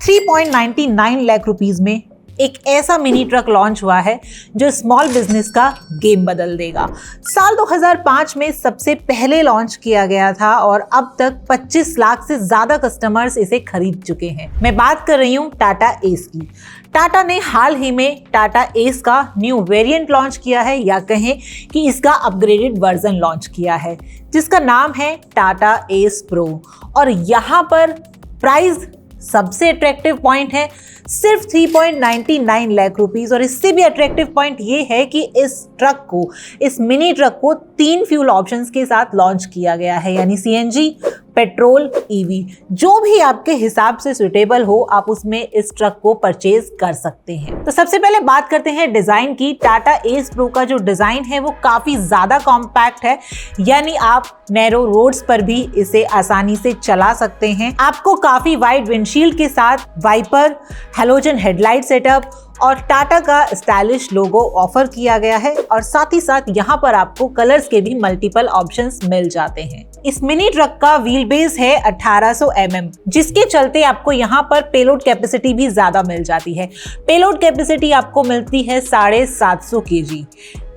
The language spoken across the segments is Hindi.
3.99 लाख रुपीस में एक ऐसा मिनी ट्रक लॉन्च हुआ है जो स्मॉल बिजनेस का गेम बदल देगा। साल 2005 में सबसे पहले लॉन्च किया गया था और अब तक 25 लाख से ज्यादा कस्टमर्स इसे खरीद चुके हैं। मैं बात कर रही हूँ टाटा एस की। टाटा ने हाल ही में टाटा एस का न्यू वेरिएंट लॉन्च किया है, या कहें कि इसका अपग्रेडेड वर्जन लॉन्च किया है, जिसका नाम है टाटा एस प्रो। और यहाँ पर प्राइस सबसे अट्रैक्टिव पॉइंट है, सिर्फ 3.99 लाख रुपीस। और इससे भी अट्रैक्टिव पॉइंट ये है कि इस मिनी ट्रक को 3 फ्यूल ऑप्शंस के साथ लॉन्च किया गया है, यानी सीएनजी, पेट्रोल, ईवी, जो भी आपके हिसाब से सुटेबल हो आप उसमें इस ट्रक को परचेज कर सकते हैं। तो सबसे पहले बात करते हैं डिजाइन की। टाटा एस प्रो का जो डिजाइन है वो काफी ज्यादा कॉम्पैक्ट है, यानी आप नैरो रोड्स पर भी इसे आसानी से चला सकते हैं। आपको काफी वाइड विंडशील्ड के साथ वाइपर, हैलोजन हेडलाइट सेटअप और टाटा का स्टाइलिश लोगो ऑफर किया गया है। और साथ ही साथ यहाँ पर आपको कलर्स के भी मल्टीपल ऑप्शंस मिल जाते हैं। इस मिनी ट्रक का व्हील बेस है 1800 mm, जिसके चलते आपको यहाँ पर पेलोड कैपेसिटी भी ज्यादा मिल जाती है। पेलोड कैपेसिटी आपको मिलती है 750 kg,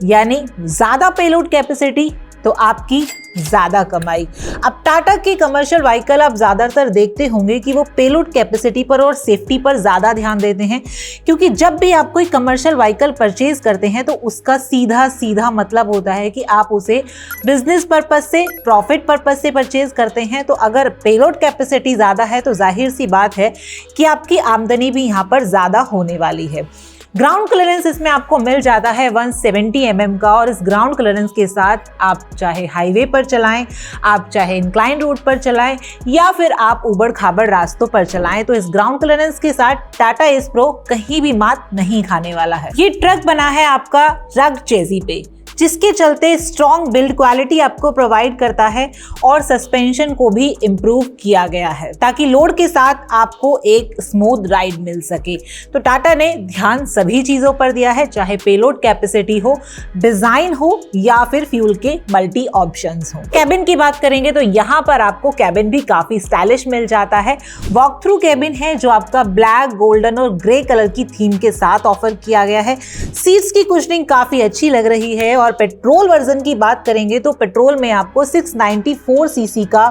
यानी ज्यादा पेलोड कैपेसिटी तो आपकी ज्यादा कमाई। अब टाटा के कमर्शियल व्हीकल आप ज्यादातर देखते होंगे कि वो पेलोड कैपेसिटी पर और सेफ्टी पर ज्यादा ध्यान देते हैं, क्योंकि जब भी आप कोई कमर्शियल व्हीकल परचेज करते हैं तो उसका सीधा सीधा मतलब होता है कि आप उसे बिजनेस पर्पस से, प्रॉफिट पर्पस से परचेज करते हैं। तो अगर पेलोड कैपेसिटी ज्यादा है तो जाहिर सी बात है कि आपकी आमदनी भी यहाँ पर ज्यादा होने वाली है। ग्राउंड क्लियरेंस इसमें आपको मिल जाता है 170 mm का, और इस ग्राउंड क्लियरेंस के साथ आप चाहे हाईवे पर चलाएं, आप चाहे इंक्लाइन रोड पर चलाएं, या फिर आप उबड़ खाबड़ रास्तों पर चलाएं, तो इस ग्राउंड क्लियरेंस के साथ टाटा एस प्रो कहीं भी मात नहीं खाने वाला है। ये ट्रक बना है आपका रग चेजी पे, जिसके चलते स्ट्रॉन्ग बिल्ड क्वालिटी आपको प्रोवाइड करता है और सस्पेंशन को भी इम्प्रूव किया गया है, ताकि लोड के साथ आपको एक स्मूथ राइड मिल सके। तो टाटा ने ध्यान सभी चीजों पर दिया है, चाहे पेलोड कैपेसिटी हो, डिजाइन हो, या फिर फ्यूल के मल्टी ऑप्शंस हो। कैबिन की बात करेंगे तो यहाँ पर आपको कैबिन भी काफी स्टाइलिश मिल जाता है। वॉक थ्रू कैबिन है जो आपका ब्लैक, गोल्डन और ग्रे कलर की थीम के साथ ऑफर किया गया है। सीट्स की कुशनिंग काफी अच्छी लग रही है। और पेट्रोल वर्जन की बात करेंगे तो पेट्रोल में आपको 694 सीसी का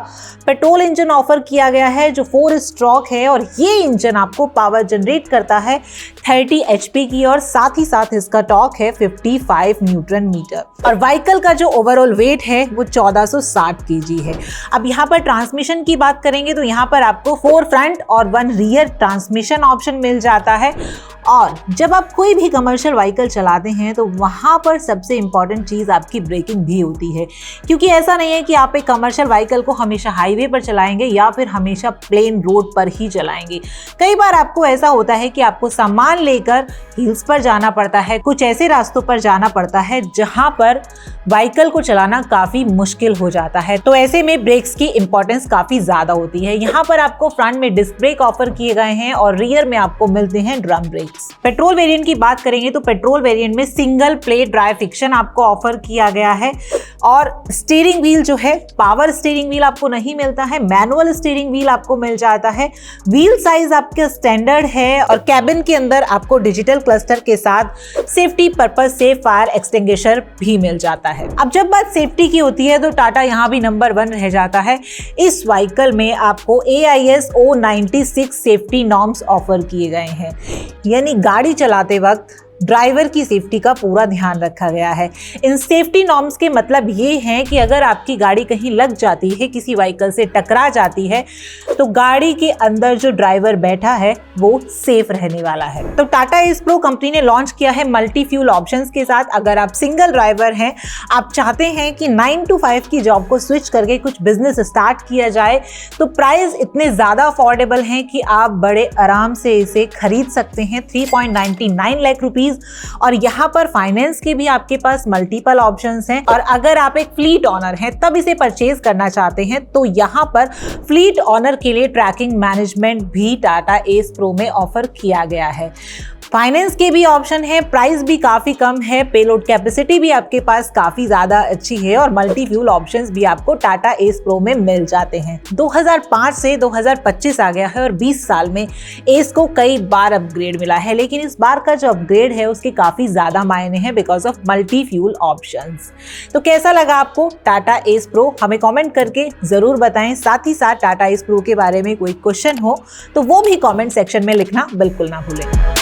पेट्रोल इंजन ऑफर किया गया है, जो 4 स्ट्रोक है, और ये इंजन आपको पावर जनरेट करता है 30 HP की, और साथ ही साथ इसका टॉर्क है 55 न्यूटन मीटर। और व्हीकल का जो ओवरऑल वेट है वो 1460 kg है। अब यहाँ पर ट्रांसमिशन की बात करेंगे तो यहाँ पर आपको 4 फ्रंट और 1 रियर ट्रांसमिशन ऑप्शन मिल जाता है। और जब आप कोई भी कमर्शियल व्हीकल चलाते हैं तो वहाँ पर सबसे इंपॉर्टेंट चीज़ आपकी ब्रेकिंग भी होती है, क्योंकि ऐसा नहीं है कि आप एक कमर्शियल व्हीकल को हमेशा हाईवे पर चलाएंगे या फिर हमेशा प्लेन रोड पर ही चलाएंगे। कई बार आपको ऐसा होता है कि आपको सामान लेकर हिल्स पर जाना पड़ता है, कुछ ऐसे रास्तों पर जाना पड़ता है जहाँ पर व्हीकल को चलाना काफ़ी मुश्किल हो जाता है। तो ऐसे में ब्रेक्स की इंपॉर्टेंस काफ़ी ज़्यादा होती है। यहाँ पर आपको फ्रंट में डिस्क ब्रेक ऑफर किए गए हैं और रियर में आपको मिलते हैं ड्रम ब्रेक। पेट्रोल वेरिएंट की बात करेंगे तो पेट्रोल वेरिएंट में सिंगल प्लेट ड्राइव फिक्शन आपको ऑफर किया गया है, और स्टीयरिंग व्हील जो है, पावर स्टीयरिंग व्हील आपको नहीं मिलता है, मैनुअल स्टीयरिंग व्हील आपको मिल जाता है। व्हील साइज आपके स्टैंडर्ड है, और कैबिन के अंदर आपको डिजिटल क्लस्टर के साथ सेफ्टी पर्पस से फायर एक्सटिंग्विशर भी मिल जाता है। अब जब बात सेफ्टी की होती है तो टाटा यहाँ भी नंबर 1 रह जाता है। इस व्हीकल में आपको AIS O96 safety norms offer किए गए हैं, यानी गाड़ी चलाते वक्त ड्राइवर की सेफ्टी का पूरा ध्यान रखा गया है। इन सेफ्टी नॉर्म्स के मतलब ये हैं कि अगर आपकी गाड़ी कहीं लग जाती है, किसी व्हीकल से टकरा जाती है, तो गाड़ी के अंदर जो ड्राइवर बैठा है वो सेफ रहने वाला है। तो टाटा एस प्रो कंपनी ने लॉन्च किया है मल्टी फ्यूल ऑप्शंस के साथ। अगर आप सिंगल ड्राइवर हैं, आप चाहते हैं कि 9 to 5 की जॉब को स्विच करके कुछ बिजनेस स्टार्ट किया जाए, तो प्राइस इतने ज़्यादा अफोर्डेबल हैं कि आप बड़े आराम से इसे खरीद सकते हैं। 3.99 लाख रुपीज़, और यहाँ पर फाइनेंस के भी आपके पास मल्टीपल ऑप्शंस हैं। और अगर आप एक फ्लीट ऑनर हैं तब इसे परचेज करना चाहते हैं तो यहाँ पर फ्लीट ऑनर के लिए ट्रैकिंग मैनेजमेंट भी टाटा एस प्रो में ऑफर किया गया है। फाइनेंस के भी ऑप्शन है, प्राइस भी काफी कम है, पेलोड कैपेसिटी भी आपके पास काफी ज्यादा अच्छी है और मल्टी फ्यूल ऑप्शंस भी आपको टाटा एस प्रो में मिल जाते हैं। 2005 से 2025 आ गया है और 20 साल में एस को कई बार अपग्रेड मिला है, लेकिन इस बार का जो अपग्रेड है उसके काफी ज्यादा मायने हैं because of multi fuel options. तो कैसा लगा आपको टाटा एस प्रो, हमें कमेंट करके जरूर बताएं। साथ ही साथ टाटा एस प्रो के बारे में कोई क्वेश्चन हो तो वो भी कमेंट सेक्शन में लिखना बिल्कुल ना भूलें।